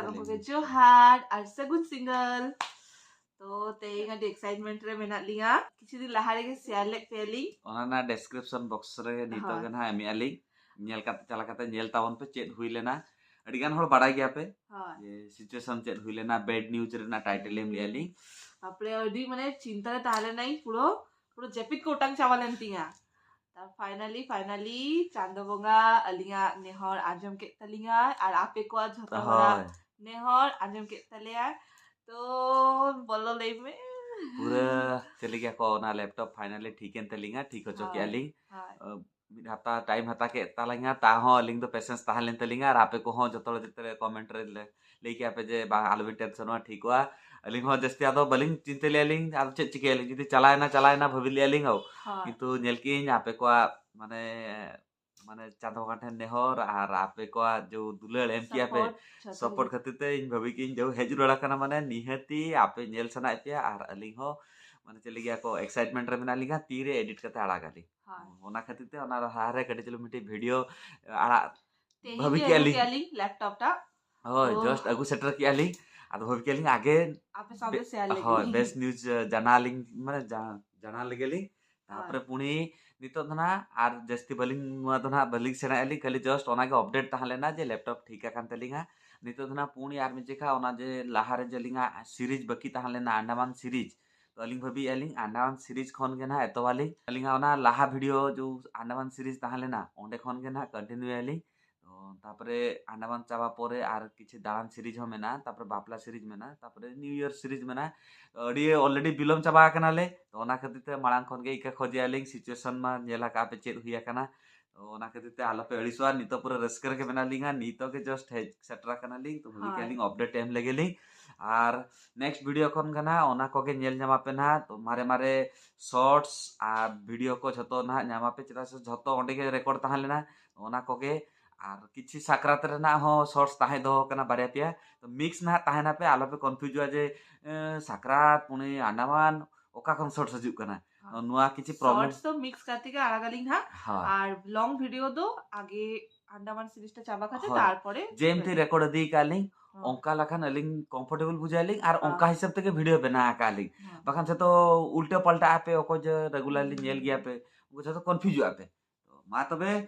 सागम के जोहार और सगुन सिंगल तो तेईंग अडी एक्साइटमेंट रे मेना लिया किछि दिन लहा रे शेयर लेक पेली ओना डिस्क्रिप्शन बॉक्स रे नितो के ना एमी आली नेल काते चला काते नेल तावन पे चेक हुई लेना अडी गान होड़ बाडा गया पे ये सिचुएशन चेक हुई लेना बैड न्यूज रे ना टाइटल एम लियाली अपने अडी माने चिंता रे ताले नहीं पुरो पुरो जेपिट को उटांग चावलन तिया तब फाइनली चांदो बोंगा अलिया नेहर आजम के तलिया और आपे को झतो हरा नेहर आजम के तलिया तो बोलो ले में पूरा चले गया को ना लैपटॉप फाइनली ठीक एन तलिया ठीक हो चुकी अली मिड हफ्ता टाइम हता के तालिया ता हो अलिंग तो पेशेंस ताहलेन तलिया और आपे को हो जतो जते कमेंट रे लेके आपे जे आलबे टेंशन वा ठीक हुआ अलिंग हो जस्ती आदो बलिंग चिंते ले अलिंग आदो चे चिके अलिंग जदी चलायना भविली अलिंग हो किंतु नेलकी आपे को माने माने चांदो काठे नेहर और आपे को जो दुलड़ एम किया पे सपोर्ट खातिर ते इन भवि की जो हेजुरड़ा कना माने निहती आपे नेल सना पे और अलिंग हो माने चले गया को एक्साइटमेंट रे मेना लिंगा तीरे एडिट करते आड़ा गाली ओना खातिर ते ओना हारे कटे चलो मिटी वीडियो आड़ा भवि की अलिंग लैपटॉप टा हो जस्ट अगु सेटर की अलिंग आदो भवि की अलिंग आगे आपे सामने शेयर लेगी हो बेस्ट न्यूज जानालिंग माने जाना लगेली तापरे पुनी नितो धना आर जस्ती बलिंग नुआ धना बलिंग सेना अली खाली जस्ट ओना के अपडेट ताहलेना जे लैपटॉप ठीक कान तलिंगा नितो धना पुनी आर मिजेखा ओना जे लाहारे जलिंगा सीरीज बकी ताहलेना अंडमान सीरीज तो अलिंग भाभी अलिंग अंडमान सीरीज खन के ना एतो वाली अलिंग ओना लाहा वीडियो जो अंडमान सीरीज ताहलेना ओंडे खन के ना कंटिन्यू अली तो तापरे अंडमान चाबा पोरे आर किछि दालान सीरीज हो मेना तापरे बापला सीरीज मेना तापरे न्यू ईयर सीरीज मेना अडी ऑलरेडी बिलम चाबा कनाले तो ओना खातिर माड़ांग खन के इका खोजियालिंग सिचुएशन मा नेला का पे चेक हुइया कना तो ओना खातिर आलो पे अड़ीसवा नितो पूरा रस्कर के बना लिंगा नितो के जस्ट हेज सेटरा कना लिंग तो भूली के लिंग अपडेट टाइम लगेलिंग और नेक्स्ट वीडियो खन कना ओना को के नेल न्यामा पे ना तो मारे मारे शॉर्ट्स आ वीडियो को झतो ना न्यामा पे चला से झतो ओंडे के रिकॉर्ड ताहा लेना ओना को के और किछि साकरात रेना हो शॉर्ट्स ताहे दो कना बारे पिया तो मिक्स ना ताहेना पे आलो पे कंफ्यूज हुआ जे साकरात पुणे अंडमान ओका खन शॉर्ट्स हजू कना नुआ किछि प्रॉब्लम शॉर्ट्स तो मिक्स करते के आलागालिंग हा और लॉन्ग वीडियो दो आगे अंडमान सीरीजটা চাবা খাতে তারপরে जेमते रेकॉर्ड दी कालिंग ओंका लखन अलिंग कंफर्टेबल बुझालिंग और ओंका हिसाब तक वीडियो बना कालिंग बखान से तो उल्टे पलटा पे ओको जे रेगुलरली नेल गया पे वो तो कंफ्यूज हुआ पे तो मा तबे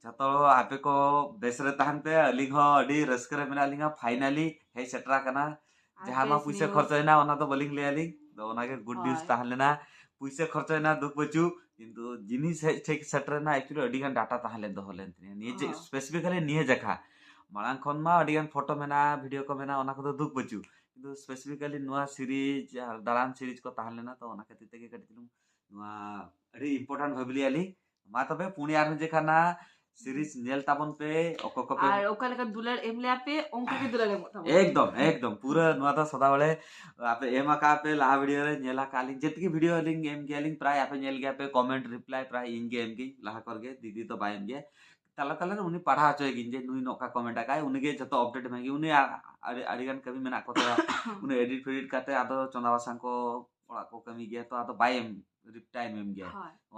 जतो आपे को बेसरे ताहनते अलिंग हो अडी रस्कर मेना लिंगा फाइनली हे सेटरा कना जहां मा पैसा खर्च हैना ओना तो बलिंग ले आलिंग तो ओना के गुड न्यूज़ ताहलेना पैसा खर्च हैना दुख बचू किंतु जिनिस हे ठीक सेटर ना एक्चुअली अडी गान डाटा ताहले दोहलेन निजे स्पेसिफिकली निहे जखा माळांग खन मा अडी गान फोटो मेना वीडियो को मेना ओना को दुख बचू किंतु स्पेसिफिकली नुआ सीरीज दालान सीरीज को ताहलेना तो ओना खातिर ते के कटिलु नुआ अडी इंपोर्टेंट भाबली आली मा तबे पुणी आर जेखाना सीरीज नेल ताबन पे ओको पे और ओका लेका दुलर एमले पे ओंका के दुलर एम था एकदम पूरा नुआ तो सदा बळे आपे एमा का पे ला वीडियो रे नेला कालिंग जेतकी वीडियो लिंग एम गेलिंग प्राय आपे नेल गया पे कमेंट रिप्लाई प्राय इन गेम की लाहा कर गे दीदी तो बायम गे तला तला उनी पढ़ा चोय गिन जे नुई नोका कमेंट आकाय उनी गे जतो अपडेट मांगी उनी अडिगान कभी मेना को तो उनी एडिट काते आदो चंदावासां को ओड़ा को कमी गया तो आदो बायम टाइम एम गया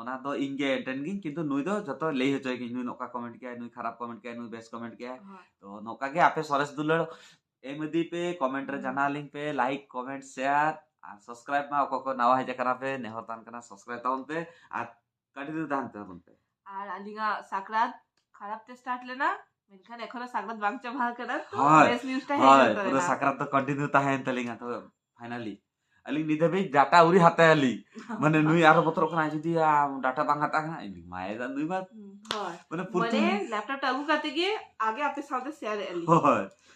ओना दो इंगे एटेन गिन किंतु नुई दो जतो लेई होचय कि नुई नोका कमेंट किया नुई खराब कमेंट किया नुई बेस्ट कमेंट किया तो नोका के आपे सरस दुलड़ एमदी पे कमेंट रे जाना लिंक पे लाइक कमेंट शेयर आ सब्सक्राइब मा को नवा है जकरा पे नेहतान कना सब्सक्राइब ताउन पे आ कंटिन्यू दान ताउन पे আর আলিঙ্গা সাকরাত খারাপ তে স্টার্ট লেনা মেনখান এখনো সাকরাত বাংচা ভাগ করা তো বেস্ট নিউজটা হে জতো পুরো সাকরাত তো कंटिन्यू ताहेन तलिंगा तो फाइनली अलिंग निदबे डाटा उरी हाते अली माने नुई आरो बतर कना जदी डाटा बांग हाता कना इलिंग माय दा नुई बात माने पुरती लैपटॉप टा अगु काते गे आगे आपके साथ शेयर अली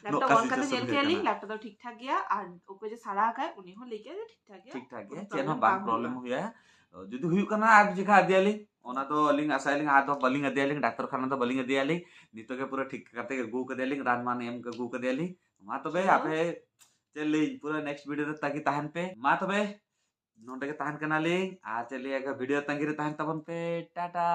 लैपटॉप ऑन करते जेल के अली लैपटॉप तो ठीक ठाक गया और ओको जे सारा का उनी हो लेके ठीक ठाक गया चेनो बांग प्रॉब्लम हुआ जदी हुई कना आज जिखा दियाली ओना तो अलिंग आसाइलिंग आ तो बलिंग दियालिंग डॉक्टर खाना तो बलिंग दियाली नितो के पूरा ठीक करते गु के दियालिंग रान मान एम के गु के दियाली मा तबे आपे चली पूरा नेक्स्ट वीडियो ताकि ताहन पे मा तबे नोंडे के ताहन कनाली आ चलिए वीडियो तंगिरे ताहन तबन पे टाटा।